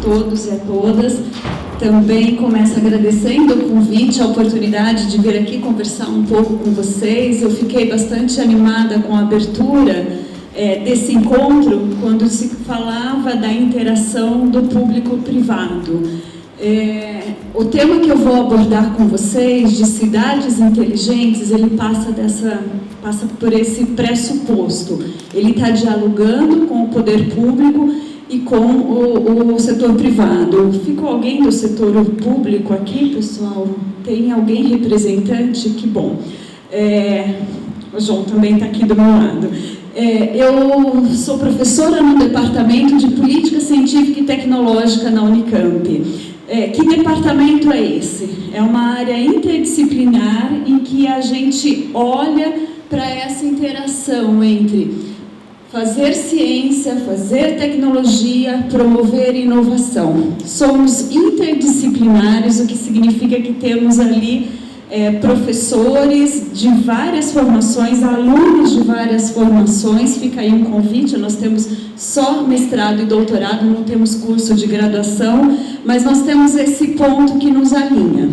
todos e a todas. Também começo agradecendo o convite, a oportunidade de vir aqui conversar um pouco com vocês. Eu fiquei bastante animada com a abertura desse encontro, quando se falava da interação do público-privado. O tema que eu vou abordar com vocês, de cidades inteligentes, ele passa por esse pressuposto. Ele está dialogando com o poder público e com o setor privado. Ficou alguém do setor público aqui, pessoal? Tem alguém representante? Que bom. O João também está aqui do meu lado. Eu sou professora no Departamento de Política Científica e Tecnológica na Unicamp. Que departamento é esse? É uma área interdisciplinar em que a gente olha para essa interação entre fazer ciência, fazer tecnologia, promover inovação. Somos interdisciplinares, o que significa que temos ali professores de várias formações, alunos de várias formações. Fica aí um convite, nós temos só mestrado e doutorado, não temos curso de graduação, mas nós temos esse ponto que nos alinha.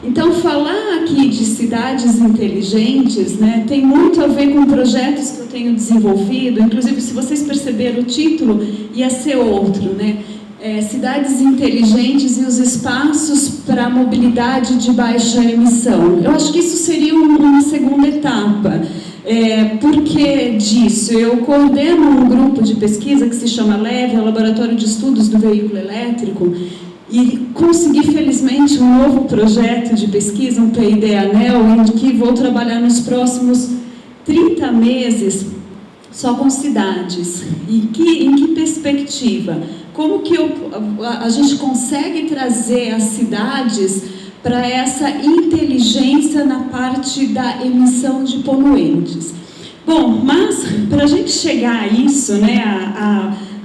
Então, falar aqui de cidades inteligentes, né, tem muito a ver com projetos que eu tenho desenvolvido. Inclusive, se vocês perceberam, o título ia ser outro, né? Cidades inteligentes e os espaços para a mobilidade de baixa emissão. Eu acho que isso seria uma segunda etapa. Por que disso? Eu coordeno um grupo de pesquisa que se chama LEVE, é o Laboratório de Estudos do Veículo Elétrico, e consegui, felizmente, um novo projeto de pesquisa, um PID-ANEL, em que vou trabalhar nos próximos 30 meses só com cidades. Em que perspectiva? Como que a gente consegue trazer as cidades para essa inteligência na parte da emissão de poluentes? Bom, mas para a gente chegar a isso, né,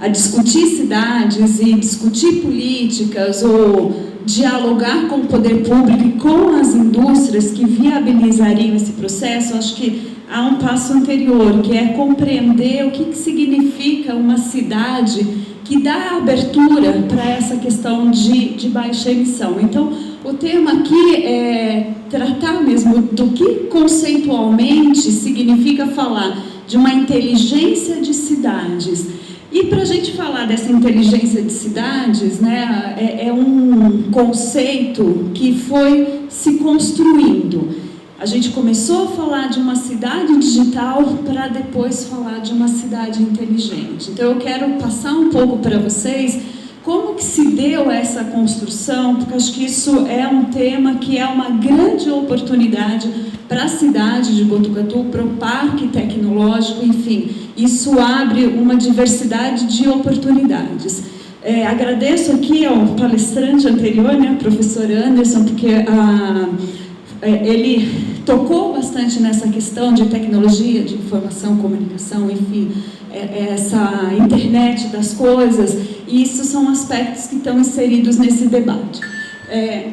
a discutir cidades e discutir políticas ou dialogar com o poder público e com as indústrias que viabilizariam esse processo, eu acho que há um passo anterior, que é compreender o que significa uma cidade que dá abertura para essa questão de baixa emissão. Então, o tema aqui é tratar mesmo do que conceitualmente significa falar de uma inteligência de cidades. E para a gente falar dessa inteligência de cidades, né, é um conceito que foi se construindo. A gente começou a falar de uma cidade digital para depois falar de uma cidade inteligente. Então, eu quero passar um pouco para vocês como que se deu essa construção, porque acho que isso é um tema que é uma grande oportunidade para a cidade de Botucatu, para o parque tecnológico, enfim, isso abre uma diversidade de oportunidades. Agradeço aqui ao palestrante anterior, né, professor Anderson, porque ele tocou bastante nessa questão de tecnologia, de informação, comunicação, enfim, essa internet das coisas, e isso são aspectos que estão inseridos nesse debate.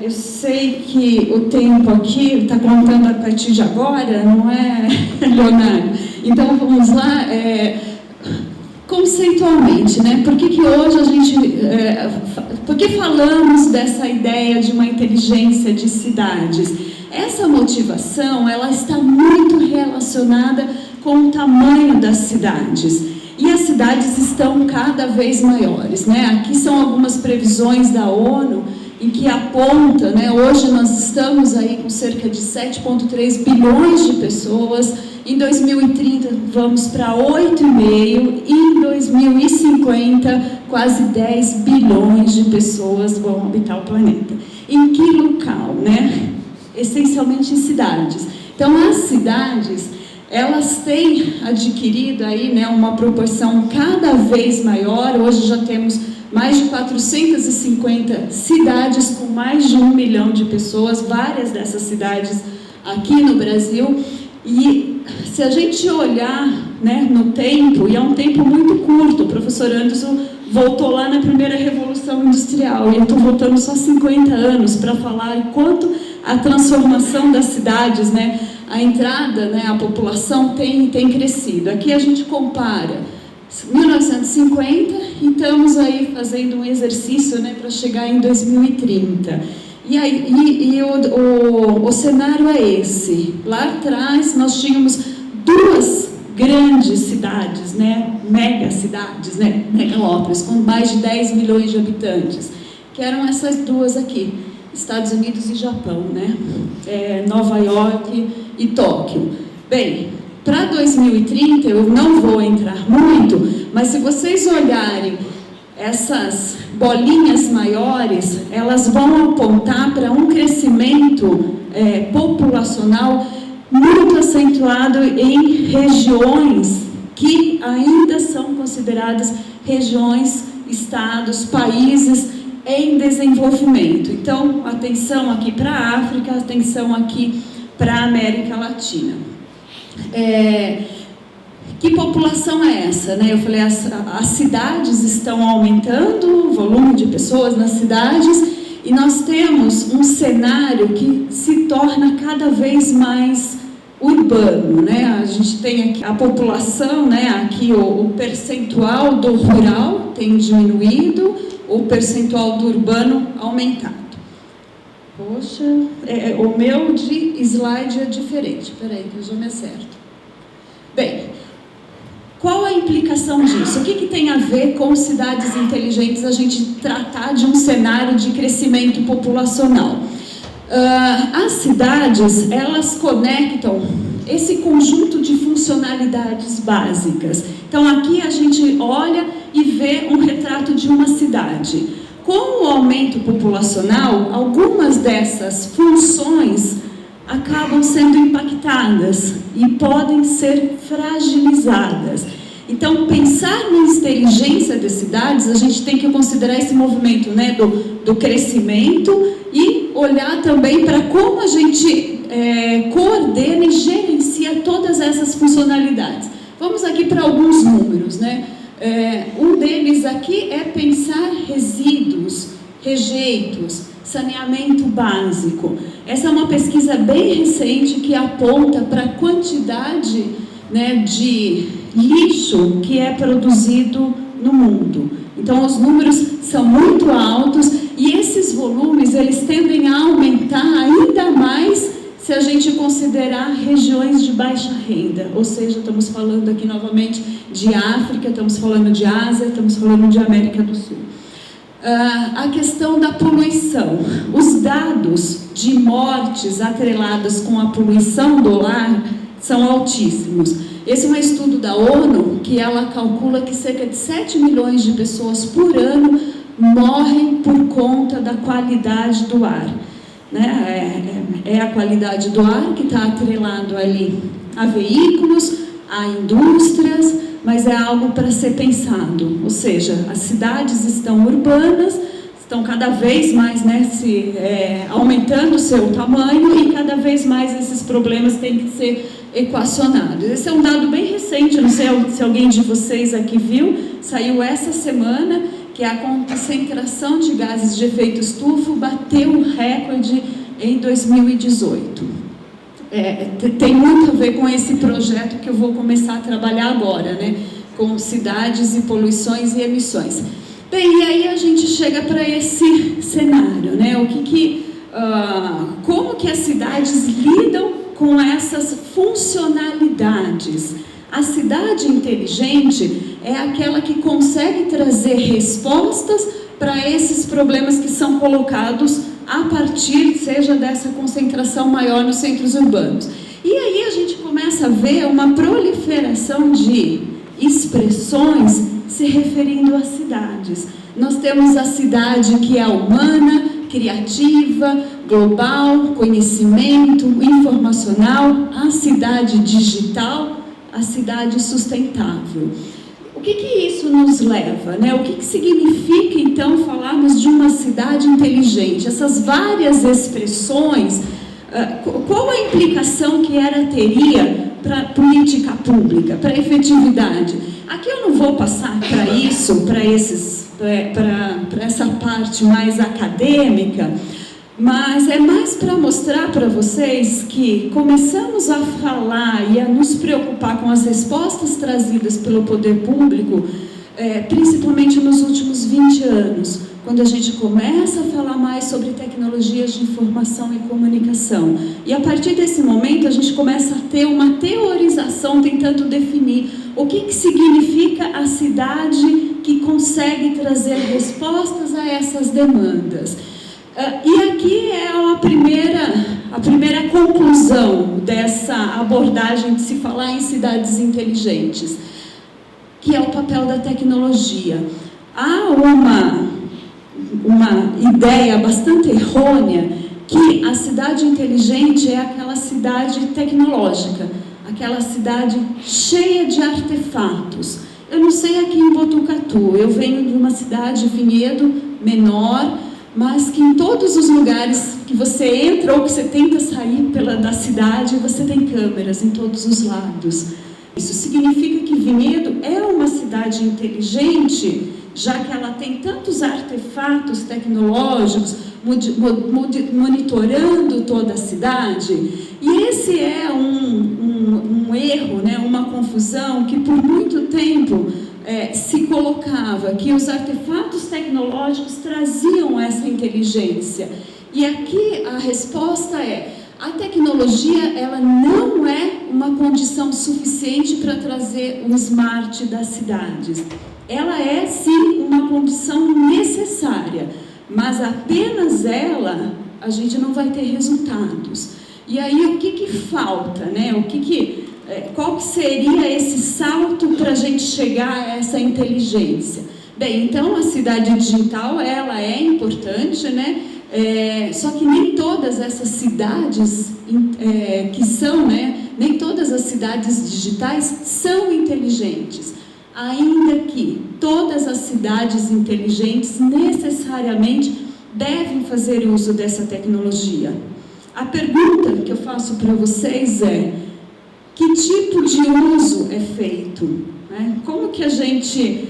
Eu sei que o tempo aqui está contando a partir de agora, não é, Leonardo? Então, vamos lá. Conceitualmente, né? Por que hoje a gente... por que falamos dessa ideia de uma inteligência de cidades? Essa motivação, ela está muito relacionada com o tamanho das cidades. E as cidades estão cada vez maiores, né? Aqui são algumas previsões da ONU, em que aponta, né, hoje nós estamos aí com cerca de 7,3 bilhões de pessoas, em 2030 vamos para 8,5 e em 2050 quase 10 bilhões de pessoas vão habitar o planeta. Em que local, né? Essencialmente em cidades. Então, as cidades, elas têm adquirido aí, né, uma proporção cada vez maior. Hoje já temos mais de 450 cidades com mais de 1 milhão de pessoas, várias dessas cidades aqui no Brasil. E se a gente olhar, né, no tempo, e é um tempo muito curto, o professor Anderson voltou lá na primeira Revolução Industrial, e eu estou voltando só 50 anos para falar o quanto a transformação das cidades, né, a entrada, né, a população tem crescido. Aqui a gente compara 1950, e estamos aí fazendo um exercício, né, para chegar em 2030. E aí, o cenário é esse. Lá atrás nós tínhamos duas grandes cidades, né, megacidades, né, megalópolis, com mais de 10 milhões de habitantes, que eram essas duas aqui, Estados Unidos e Japão, né, Nova York e Tóquio. Bem, para 2030, eu não vou entrar muito, mas se vocês olharem essas bolinhas maiores, elas vão apontar para um crescimento populacional muito acentuado em regiões que ainda são consideradas regiões, estados, países em desenvolvimento. Então, atenção aqui para a África, atenção aqui para a América Latina. Que população é essa, né? Eu falei, as cidades estão aumentando, o volume de pessoas nas cidades, e nós temos um cenário que se torna cada vez mais urbano, né? A gente tem aqui a população, né? Aqui o percentual do rural tem diminuído, o percentual do urbano aumentado. Poxa, o meu de slide é diferente. Espera aí, que eu já me acerto. Bem, qual a implicação disso? O que tem a ver com cidades inteligentes, a gente tratar de um cenário de crescimento populacional? As cidades, elas conectam esse conjunto de funcionalidades básicas. Então, aqui a gente olha e vê um retrato de uma cidade. Com o aumento populacional, algumas dessas funções acabam sendo impactadas e podem ser fragilizadas. Então, pensar na inteligência das cidades, a gente tem que considerar esse movimento, né, do crescimento e olhar também para como a gente coordena e gerencia todas essas funcionalidades. Vamos aqui para alguns números, né? Um deles aqui é pensar resíduos, rejeitos, saneamento básico. Essa é uma pesquisa bem recente que aponta para a quantidade, né, de lixo que é produzido no mundo. Então, os números são muito altos e esses volumes, eles tendem a aumentar ainda mais se a gente considerar regiões de baixa renda. Ou seja, estamos falando aqui novamente de África, estamos falando de Ásia, estamos falando de América do Sul. A questão da poluição. Os dados de mortes atreladas com a poluição do lar são altíssimos. Esse é um estudo da ONU que ela calcula que cerca de 7 milhões de pessoas por ano morrem por conta da qualidade do ar. Né? É a qualidade do ar que está atrelado ali a veículos, a indústrias, mas é algo para ser pensado. Ou seja, as cidades estão urbanas, estão cada vez mais, né, aumentando o seu tamanho e cada vez mais esses problemas têm que ser equacionados. Esse é um dado bem recente, não sei se alguém de vocês aqui viu, saiu essa semana, que a concentração de gases de efeito estufa bateu um recorde em 2018. Tem muito a ver com esse projeto que eu vou começar a trabalhar agora, né? Com cidades e poluições e emissões. Bem, e aí a gente chega para esse cenário, né? Como que as cidades lidam com essas funcionalidades? A cidade inteligente é aquela que consegue trazer respostas para esses problemas que são colocados a partir, seja dessa concentração maior nos centros urbanos. E aí a gente começa a ver uma proliferação de expressões se referindo às cidades. Nós temos a cidade que é humana, criativa, global, conhecimento, informacional, a cidade digital, a cidade sustentável. O que isso nos leva, né? O que significa, então, falarmos de uma cidade inteligente? Essas várias expressões, qual a implicação que ela teria para a política pública, para a efetividade? Aqui eu não vou passar para isso, para essa parte mais acadêmica, Mas é mais para mostrar para vocês que começamos a falar e a nos preocupar com as respostas trazidas pelo poder público, principalmente nos últimos 20 anos, quando a gente começa a falar mais sobre tecnologias de informação e comunicação. E a partir desse momento a gente começa a ter uma teorização tentando definir o que significa a cidade que consegue trazer respostas a essas demandas. E aqui é a primeira conclusão dessa abordagem de se falar em cidades inteligentes, que é o papel da tecnologia. Há uma ideia bastante errônea que a cidade inteligente é aquela cidade tecnológica, aquela cidade cheia de artefatos. Eu não sei aqui em Botucatu, eu venho de uma cidade, Vinhedo, menor, mas que em todos os lugares que você entra ou que você tenta sair da cidade, você tem câmeras em todos os lados. Isso significa que Vinhedo é uma cidade inteligente, já que ela tem tantos artefatos tecnológicos monitorando toda a cidade. E esse é um erro, né, uma confusão que por muito tempo se colocava, que os artefatos tecnológicos traziam essa inteligência. E aqui a resposta é: a tecnologia ela não é uma condição suficiente para trazer o smart das cidades. Ela é, sim, uma condição necessária, mas apenas ela, a gente não vai ter resultados. E aí, o que falta, né? Qual que seria esse salto para a gente chegar a essa inteligência? Bem, então, a cidade digital, ela é importante, né? Só que nem todas essas cidades nem todas as cidades digitais são inteligentes. Ainda que todas as cidades inteligentes necessariamente devem fazer uso dessa tecnologia. A pergunta que eu faço para vocês é: que tipo de uso é feito? Como que a gente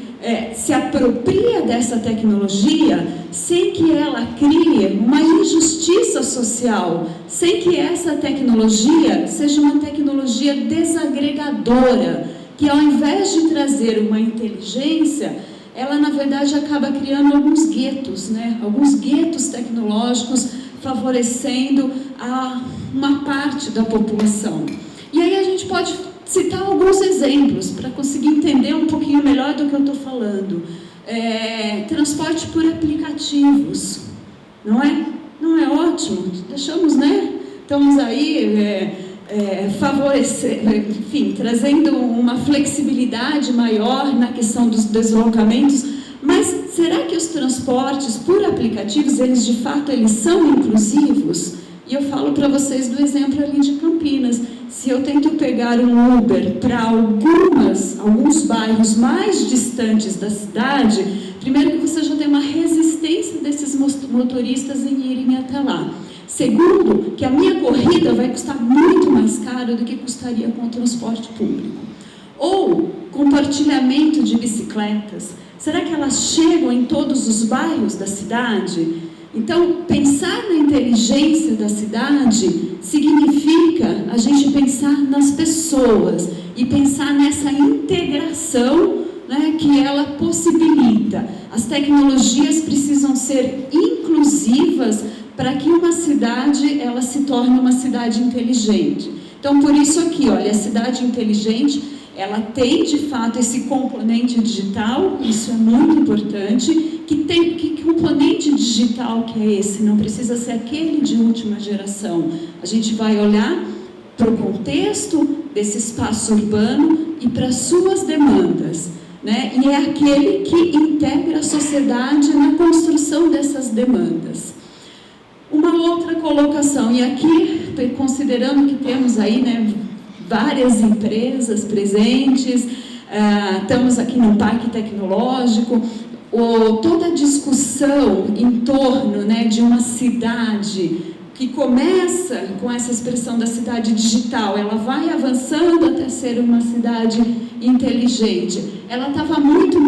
se apropria dessa tecnologia sem que ela crie uma injustiça social, sem que essa tecnologia seja uma tecnologia desagregadora, que ao invés de trazer uma inteligência, ela na verdade acaba criando alguns guetos, né? Alguns guetos tecnológicos, favorecendo uma parte da população. E aí a gente pode citar alguns exemplos para conseguir entender um pouquinho melhor do que eu estou falando. Transporte por aplicativos, não é? Não é ótimo? Deixamos, né? Estamos aí trazendo uma flexibilidade maior na questão dos deslocamentos, mas será que os transportes por aplicativos, eles de fato são inclusivos? E eu falo para vocês do exemplo ali de Campinas. Se eu tento pegar um Uber para alguns bairros mais distantes da cidade, primeiro que você já tem uma resistência desses motoristas em irem até lá. Segundo, que a minha corrida vai custar muito mais caro do que custaria com o transporte público. Ou compartilhamento de bicicletas. Será que elas chegam em todos os bairros da cidade? Então, pensar na inteligência da cidade significa a gente pensar nas pessoas e pensar nessa integração, né, que ela possibilita. As tecnologias precisam ser inclusivas para que uma cidade ela se torne uma cidade inteligente. Então, por isso aqui, olha, a cidade inteligente, ela tem de fato esse componente digital, isso é muito importante. Que componente digital que é esse? Não precisa ser aquele de última geração. A gente vai olhar para o contexto desse espaço urbano e para as suas demandas, né? E é aquele que integra a sociedade na construção dessas demandas. Uma outra colocação, e aqui, considerando que temos aí, né, várias empresas presentes, estamos aqui no Parque Tecnológico, toda a discussão em torno, né, de uma cidade que começa com essa expressão da cidade digital, ela vai avançando até ser uma cidade inteligente. Ela estava muito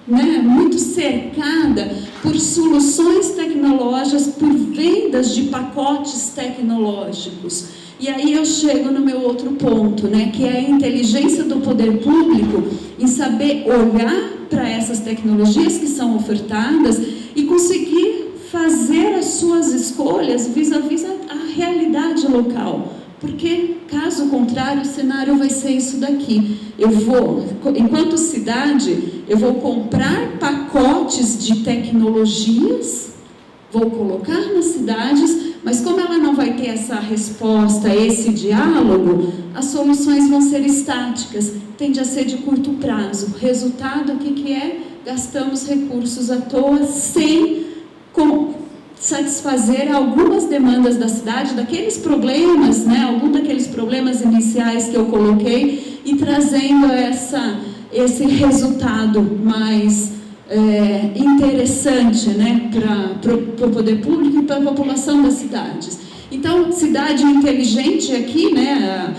né, muito cercada por soluções tecnológicas, por vendas de pacotes tecnológicos. E aí eu chego no meu outro ponto, né, que é a inteligência do poder público em saber olhar para essas tecnologias que são ofertadas e conseguir fazer as suas escolhas vis-à-vis a realidade local. Porque, caso contrário, o cenário vai ser isso daqui. Eu vou, enquanto cidade, eu vou comprar pacotes de tecnologias, vou colocar nas cidades, mas como ela não vai ter essa resposta, esse diálogo, as soluções vão ser estáticas, tende a ser de curto prazo. Resultado, o que é? Gastamos recursos à toa sem satisfazer algumas demandas da cidade, daqueles problemas, né, algum daqueles problemas iniciais que eu coloquei, e trazendo esse resultado mais interessante, né, para o poder público e para a população das cidades. Então, cidade inteligente aqui, né,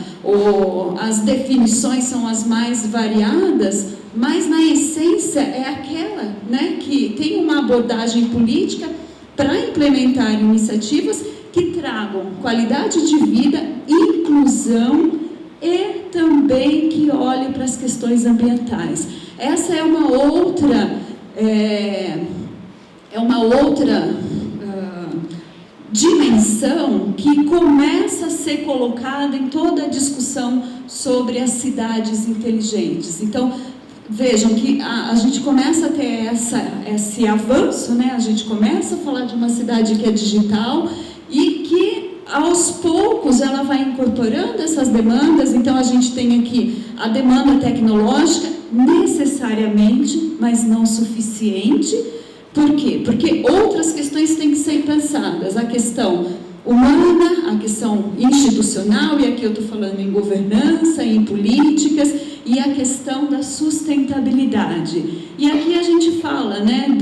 as definições são as mais variadas, mas na essência é aquela, né, que tem uma abordagem política para implementar iniciativas que tragam qualidade de vida, inclusão e também que olhem para as questões ambientais. Essa é uma outra dimensão que começa a ser colocada em toda a discussão sobre as cidades inteligentes. Então, vejam que a gente começa a ter esse avanço, né? A gente começa a falar de uma cidade que é digital e que, aos poucos, ela vai incorporando essas demandas. Então, a gente tem aqui a demanda tecnológica, necessariamente, mas não suficiente. Por quê? Porque outras questões têm que ser pensadas. A questão humana, a questão institucional, e aqui eu estou falando em governança, em políticas, e a questão da sustentabilidade. E aqui a gente fala, né,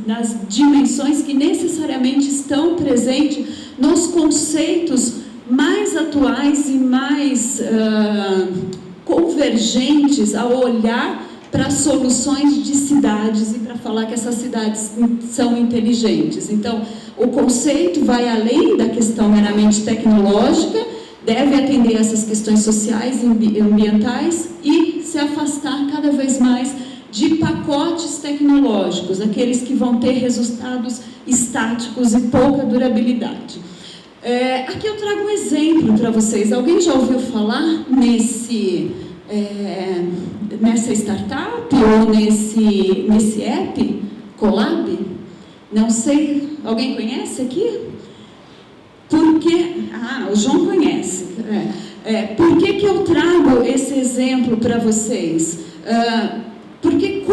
das dimensões que necessariamente estão presentes nos conceitos mais atuais e mais convergentes ao olhar para soluções de cidades e para falar que essas cidades são inteligentes. Então, o conceito vai além da questão meramente tecnológica, deve atender essas questões sociais e ambientais e se afastar cada vez mais de pacotes tecnológicos, aqueles que vão ter resultados estáticos e pouca durabilidade. Aqui eu trago um exemplo para vocês. Alguém já ouviu falar nessa startup ou nesse app, Colab? Não sei, alguém conhece aqui? O João conhece. Por que eu trago esse exemplo para vocês? Porque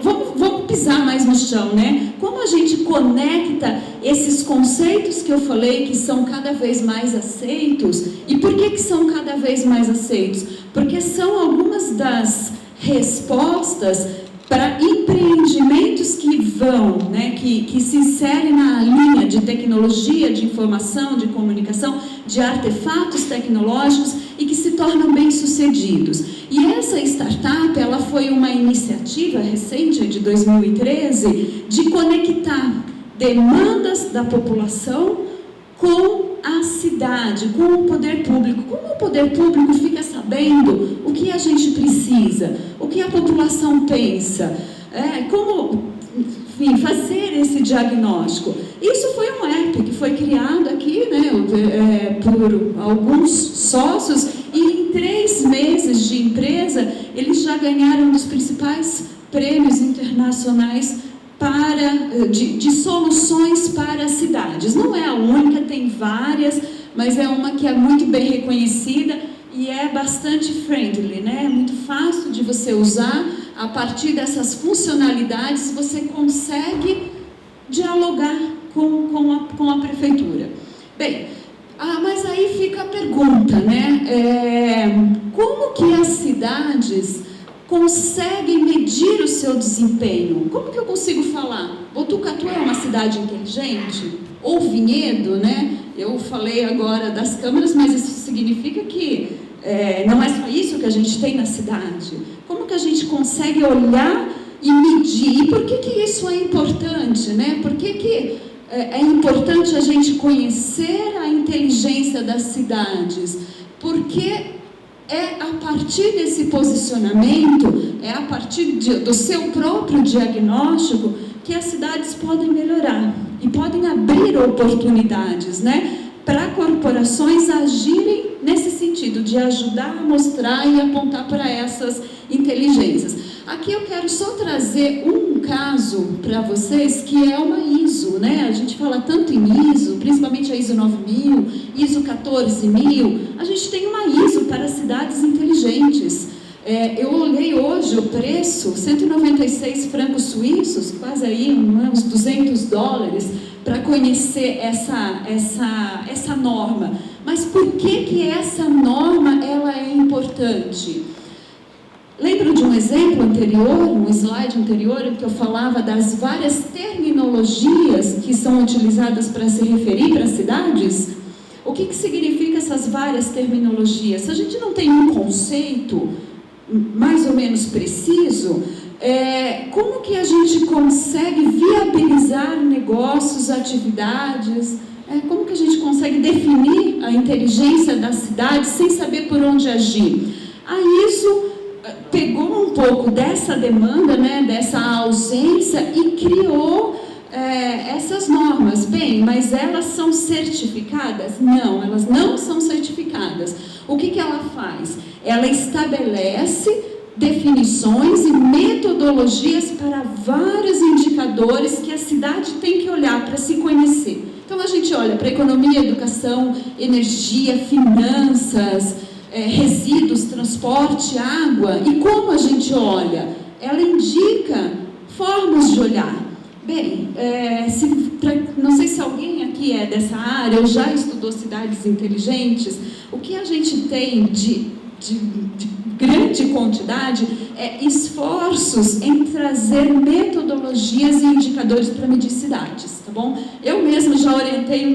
vamos pisar mais no chão, né? Como a gente conecta esses conceitos que eu falei que são cada vez mais aceitos? E por que são cada vez mais aceitos? Porque são algumas das respostas para empreendimentos que vão, né, que se inserem na linha de tecnologia, de informação, de comunicação, de artefatos tecnológicos e que se tornam bem-sucedidos. E essa startup, ela foi uma iniciativa recente, de 2013, de conectar demandas da população com a cidade, com o poder público. Como o poder público fica sabendo o que a gente precisa, o que a população pensa, enfim, fazer esse diagnóstico. Isso foi um app que foi criado aqui, né, por alguns sócios, e em 3 meses de empresa, eles já ganharam um dos principais prêmios internacionais de soluções para as cidades. Não é a única, tem várias, mas é uma que é muito bem reconhecida e é bastante friendly, né? É muito fácil de você usar. A partir dessas funcionalidades, você consegue dialogar com a prefeitura. Bem, mas aí fica a pergunta, né? Como que as cidades conseguem medir o seu desempenho? Como que eu consigo falar? Botucatu é uma cidade inteligente? Ou Vinhedo, né? Eu falei agora das câmaras, mas isso significa que Não é só isso que a gente tem na cidade. Como que a gente consegue olhar e medir? E por que isso é importante, né? Por que é importante a gente conhecer a inteligência das cidades? Porque é a partir desse posicionamento, é a partir do seu próprio diagnóstico que as cidades podem melhorar e podem abrir oportunidades, né, para corporações agirem nesse sentido, de ajudar a mostrar e apontar para essas inteligências. Aqui eu quero só trazer um caso para vocês, que é uma ISO, né? A gente fala tanto em ISO, principalmente a ISO 9000, ISO 14000, a gente tem uma ISO para cidades inteligentes. Eu olhei hoje o preço, 196 francos suíços, quase aí uns $200, para conhecer essa norma. Mas por que essa norma ela é importante? Lembro de um exemplo anterior, um slide anterior, em que eu falava das várias terminologias que são utilizadas para se referir para cidades? O que significa essas várias terminologias? Se a gente não tem um conceito mais ou menos preciso, como que a gente consegue viabilizar negócios, atividades? Como que a gente consegue definir a inteligência da cidade sem saber por onde agir? Isso pegou um pouco dessa demanda, né, dessa ausência e criou essas normas. Bem, mas elas são certificadas? Não, elas não são certificadas. O que ela faz? Ela estabelece definições e metodologias para vários indicadores que a cidade tem que olhar para se conhecer. Então a gente olha para economia, educação, energia, finanças, resíduos, transporte, água. E como a gente olha? Ela indica formas de olhar. Bem, não sei se alguém aqui é dessa área ou já estudou cidades inteligentes. O que a gente tem de grande quantidade é esforços em trazer metodologias e indicadores para medir cidades, tá bom? Eu mesma já orientei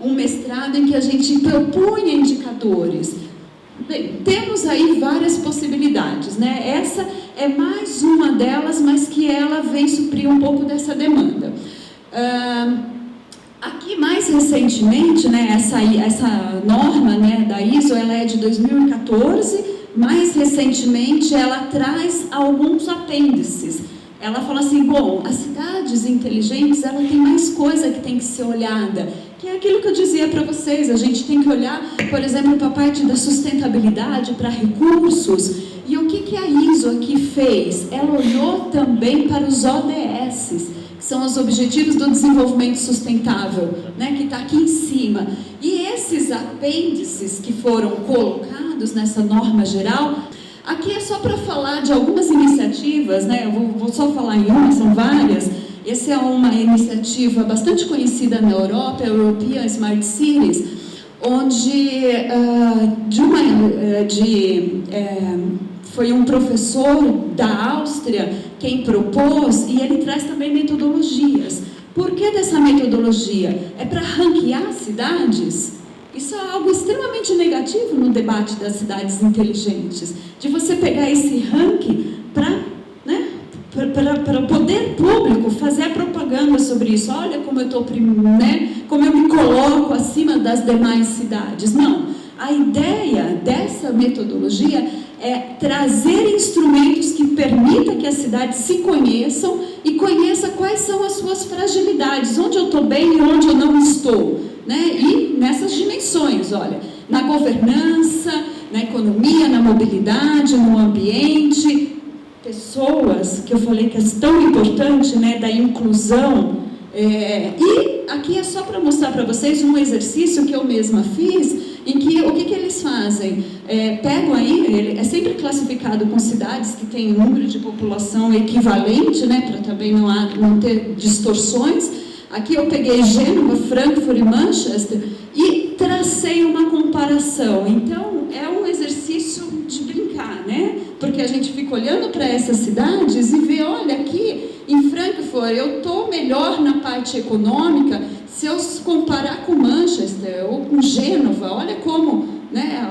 um mestrado em que a gente propunha indicadores. Bem, temos aí várias possibilidades, né? Essa é mais uma delas, mas que ela vem suprir um pouco dessa demanda. Aqui, mais recentemente, né, essa norma, né, da ISO, ela é de 2014, mais recentemente ela traz alguns apêndices. Ela fala assim, bom, as cidades inteligentes, ela tem mais coisa que tem que ser olhada, que é aquilo que eu dizia para vocês, a gente tem que olhar, por exemplo, para a parte da sustentabilidade, para recursos. E o que a ISO aqui fez? Ela olhou também para os ODS, que são os Objetivos do Desenvolvimento Sustentável, né, que está aqui em cima. E esses apêndices que foram colocados nessa norma geral, aqui é só para falar de algumas iniciativas, né, eu vou só falar em uma, são várias. Essa é uma iniciativa bastante conhecida na Europa, a European Smart Cities, onde foi um professor da Áustria quem propôs, e ele traz também metodologias. Por que dessa metodologia? É para ranquear cidades? Isso é algo extremamente negativo no debate das cidades inteligentes, de você pegar esse ranking para o poder público fazer a propaganda sobre isso. Olha como eu estou, né, como eu me coloco acima das demais cidades. Não, a ideia dessa metodologia é trazer instrumentos que permitam que as cidades se conheçam e conheçam quais são as suas fragilidades, onde eu estou bem e onde eu não estou, né? E nessas dimensões, olha, na governança, na economia, na mobilidade, no ambiente, pessoas, que eu falei que é tão importante, né, da inclusão. E aqui é só para mostrar para vocês um exercício que eu mesma fiz, em que o que eles fazem? Pegam aí, ele é sempre classificado com cidades que têm um número de população equivalente, né, para também não ter distorções. Aqui eu peguei Gênova, Frankfurt e Manchester e tracei uma comparação. Então, é um exercício de brincar, né? Porque a gente fica olhando para essas cidades e vê, olha, aqui em Frankfurt eu estou melhor na parte econômica se eu comparar com Manchester ou com Gênova. Olha como, né,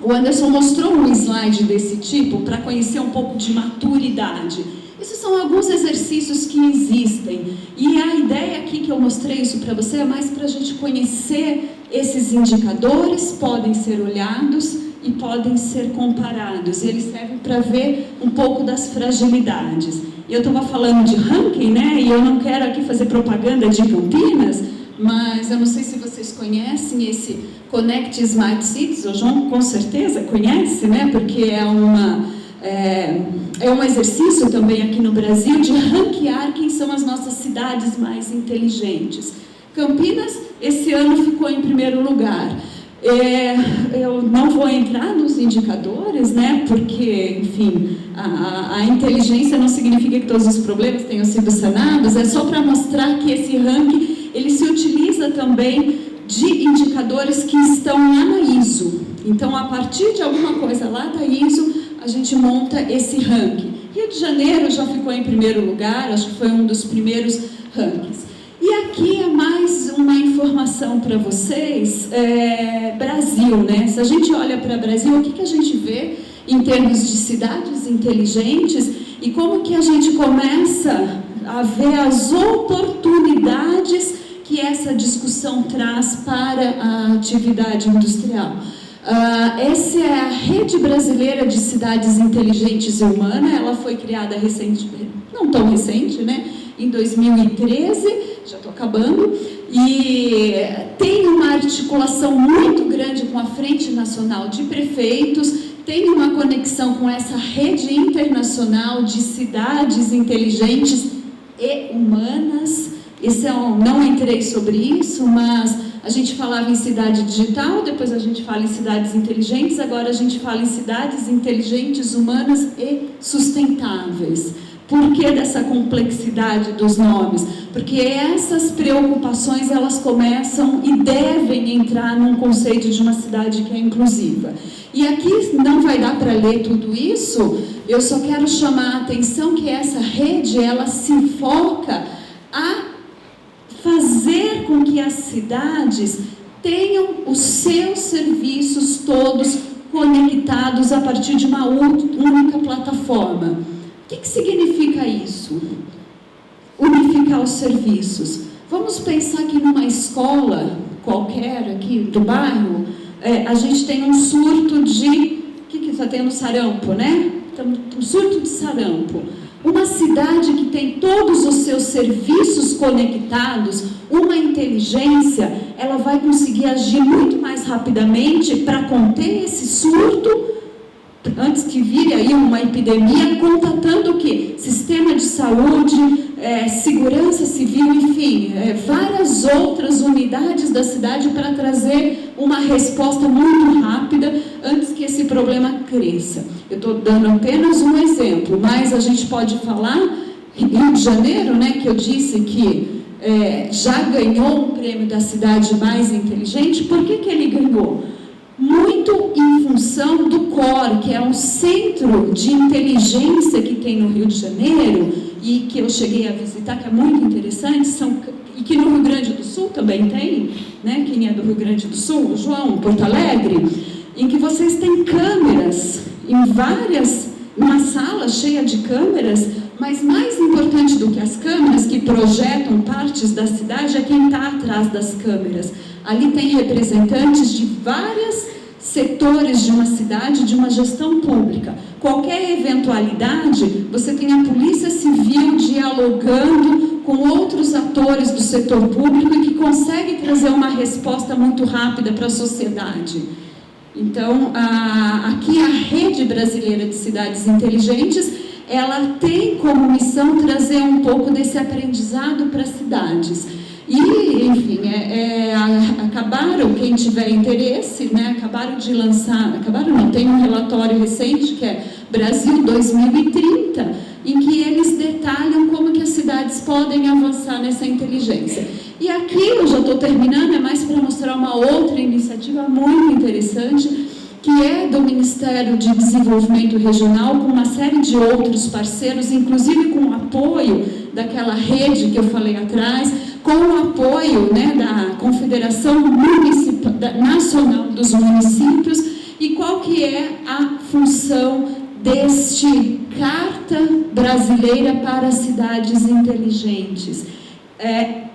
o Anderson mostrou um slide desse tipo para conhecer um pouco de maturidade. Esses são alguns exercícios que existem. E a ideia aqui que eu mostrei isso para você é mais para a gente conhecer esses indicadores, podem ser olhados e podem ser comparados. Eles servem para ver um pouco das fragilidades. Eu estava falando de ranking, né? E eu não quero aqui fazer propaganda de Campinas, mas eu não sei se vocês conhecem esse Connect Smart Cities. O João com certeza conhece, né? Porque é um exercício também aqui no Brasil de ranquear quem são as nossas cidades mais inteligentes. Campinas, esse ano, ficou em primeiro lugar. Eu não vou entrar nos indicadores, né, porque, enfim, a inteligência não significa que todos os problemas tenham sido sanados, é só para mostrar que esse ranking, ele se utiliza também de indicadores que estão lá na ISO. Então, a partir de alguma coisa lá da ISO, a gente monta esse ranking. Rio de Janeiro já ficou em primeiro lugar, acho que foi um dos primeiros rankings. E aqui é mais uma informação para vocês, Brasil, né? Se a gente olha para o Brasil, o que a gente vê em termos de cidades inteligentes e como que a gente começa a ver as oportunidades que essa discussão traz para a atividade industrial. Essa é a Rede Brasileira de Cidades Inteligentes e Humanas. Ela foi criada recentemente, não tão recente, né? Em 2013, já estou acabando, e tem uma articulação muito grande com a Frente Nacional de Prefeitos, tem uma conexão com essa rede internacional de cidades inteligentes e humanas. Não entrei sobre isso, mas a gente falava em cidade digital, depois a gente fala em cidades inteligentes, agora a gente fala em cidades inteligentes, humanas e sustentáveis. Por que dessa complexidade dos nomes? Porque essas preocupações, elas começam e devem entrar num conceito de uma cidade que é inclusiva. E aqui não vai dar para ler tudo isso, eu só quero chamar a atenção que essa rede, ela se foca a fazer com que as cidades tenham os seus serviços todos conectados a partir de uma única plataforma. O que significa isso? Unificar os serviços. Vamos pensar que numa escola qualquer aqui do bairro, a gente tem um surto de... O que está tendo? Sarampo, né? Um surto de sarampo. Uma cidade que tem todos os seus serviços conectados, uma inteligência, ela vai conseguir agir muito mais rapidamente para conter esse surto, antes que vire aí uma epidemia, contatando o quê? Sistema de saúde, segurança civil, enfim, várias outras unidades da cidade para trazer uma resposta muito rápida antes que esse problema cresça. Eu estou dando apenas um exemplo, mas a gente pode falar, Rio de Janeiro, né, que eu disse que já ganhou um prêmio da cidade mais inteligente. Por que ele ganhou? Muito em função do COR, que é um centro de inteligência que tem no Rio de Janeiro e que eu cheguei a visitar, que é muito interessante, e que no Rio Grande do Sul também tem, né? Quem é do Rio Grande do Sul, o João, Porto Alegre, em que vocês têm câmeras uma sala cheia de câmeras, mas mais importante do que as câmeras que projetam partes da cidade é quem está atrás das câmeras. Ali tem representantes de vários setores de uma cidade, de uma gestão pública. Qualquer eventualidade, você tem a Polícia Civil dialogando com outros atores do setor público e que consegue trazer uma resposta muito rápida para a sociedade. Então, aqui a Rede Brasileira de Cidades Inteligentes, ela tem como missão trazer um pouco desse aprendizado para as cidades. E, enfim, acabaram, quem tiver interesse, né, acabaram de lançar, tem um relatório recente que é Brasil 2030, em que eles detalham como que as cidades podem avançar nessa inteligência. E aqui, eu já estou terminando, é mais para mostrar uma outra iniciativa muito interessante, que é do Ministério de Desenvolvimento Regional, com uma série de outros parceiros, inclusive com o apoio daquela rede que eu falei atrás, com o apoio, né, da Confederação Nacional dos Municípios. E qual que é a função deste Carta Brasileira para Cidades Inteligentes?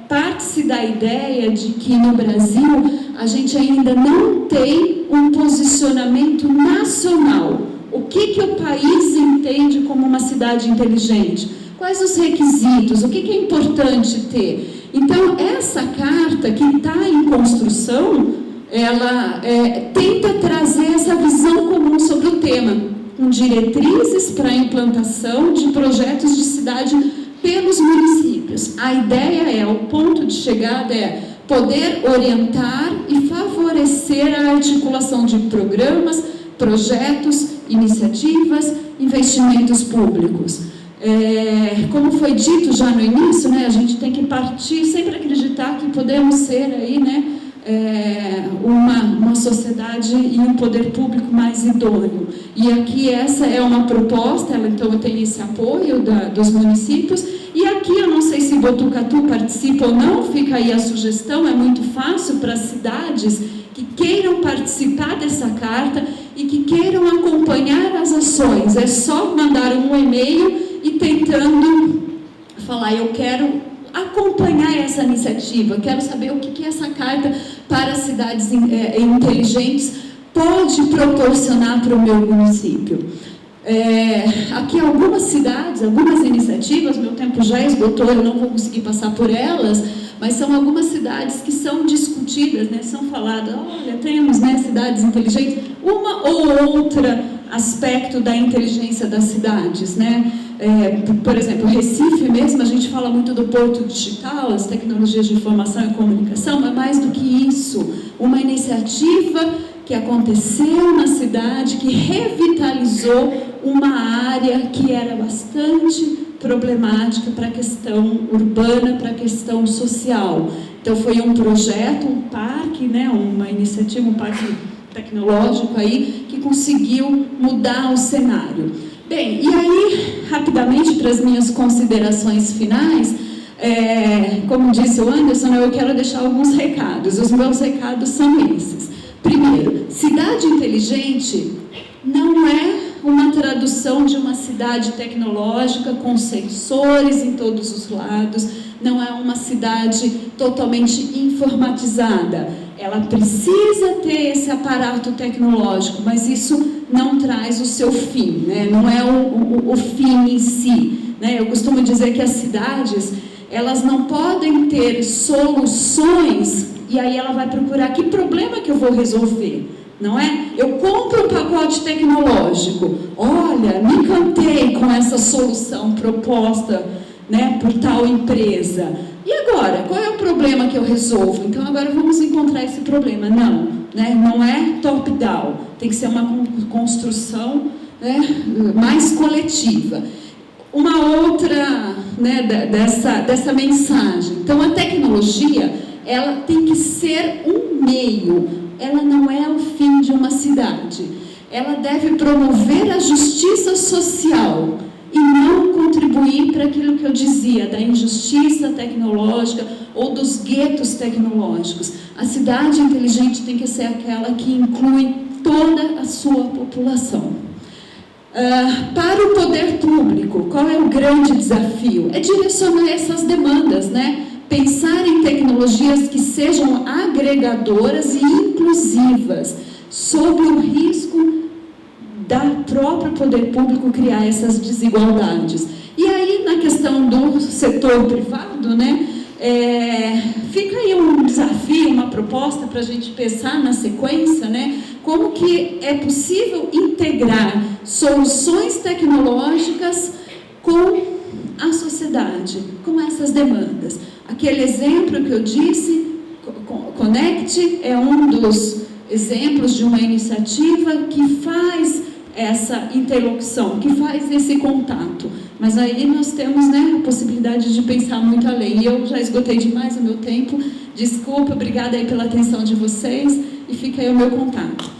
Parte-se da ideia de que no Brasil a gente ainda não tem um posicionamento nacional. O que o país entende como uma cidade inteligente? Quais os requisitos? O que é importante ter? Então, essa carta que está em construção, ela tenta trazer essa visão comum sobre o tema, com diretrizes para a implantação de projetos de cidade pelos municípios. A ideia o ponto de chegada poder orientar e favorecer a articulação de programas, projetos, iniciativas, investimentos públicos. Como foi dito já no início, né, a gente tem que partir, sempre acreditar que podemos ser aí, né, uma sociedade e um poder público mais idôneo. E aqui essa é uma proposta, então eu tenho esse apoio dos municípios. E aqui, eu não sei se Botucatu participa ou não, fica aí a sugestão, é muito fácil para as cidades que queiram participar dessa carta e que queiram acompanhar as ações. É só mandar um e-mail e tentando falar, eu quero acompanhar essa iniciativa, quero saber o que essa carta para cidades inteligentes pode proporcionar para o meu município. Aqui algumas cidades, algumas iniciativas, meu tempo já esgotou, eu não vou conseguir passar por elas, mas são algumas cidades que são discutidas, né, são faladas, olha, temos, né, cidades inteligentes, uma ou outra aspecto da inteligência das cidades, né? Por exemplo, Recife mesmo, a gente fala muito do Porto Digital, as tecnologias de informação e comunicação, mas mais do que isso, uma iniciativa que aconteceu na cidade, que revitalizou uma área que era bastante problemática para a questão urbana, para a questão social. Então, foi um projeto, um parque, né, uma iniciativa, um parque tecnológico aí, que conseguiu mudar o cenário. Bem, e aí, rapidamente, para as minhas considerações finais, como disse o Anderson, eu quero deixar alguns recados. Os meus recados são esses. Primeiro, cidade inteligente não é uma tradução de uma cidade tecnológica com sensores em todos os lados, não é uma cidade totalmente informatizada. Ela precisa ter esse aparato tecnológico, mas isso não traz o seu fim, né? Não é o fim em si, né? Eu costumo dizer que as cidades, elas não podem ter soluções e aí ela vai procurar que problema que eu vou resolver, não é? Eu compro um pacote tecnológico, olha, me encantei com essa solução proposta, né, por tal empresa. E agora, qual é o problema que eu resolvo? Então agora vamos encontrar esse problema. Não, né, não é top-down, tem que ser uma construção, né, mais coletiva. Uma outra, né, dessa mensagem. Então a tecnologia, ela tem que ser um meio, ela não é o fim de uma cidade. Ela deve promover a justiça social e não contribuir para aquilo que eu dizia, da injustiça tecnológica ou dos guetos tecnológicos. A cidade inteligente tem que ser aquela que inclui toda a sua população. Para o poder público, qual é o grande desafio? É direcionar essas demandas, né? Pensar em tecnologias que sejam agregadoras e inclusivas, sob o risco da próprio poder público criar essas desigualdades. E aí, na questão do setor privado, né, fica aí um desafio, uma proposta para a gente pensar na sequência, né, como que é possível integrar soluções tecnológicas com a sociedade, com essas demandas. Aquele exemplo que eu disse, Connect, é um dos exemplos de uma iniciativa que faz essa interlocução, que faz esse contato. Mas aí nós temos, né, a possibilidade de pensar muito além. E eu já esgotei demais o meu tempo. Desculpa, obrigada aí pela atenção de vocês e fica aí o meu contato.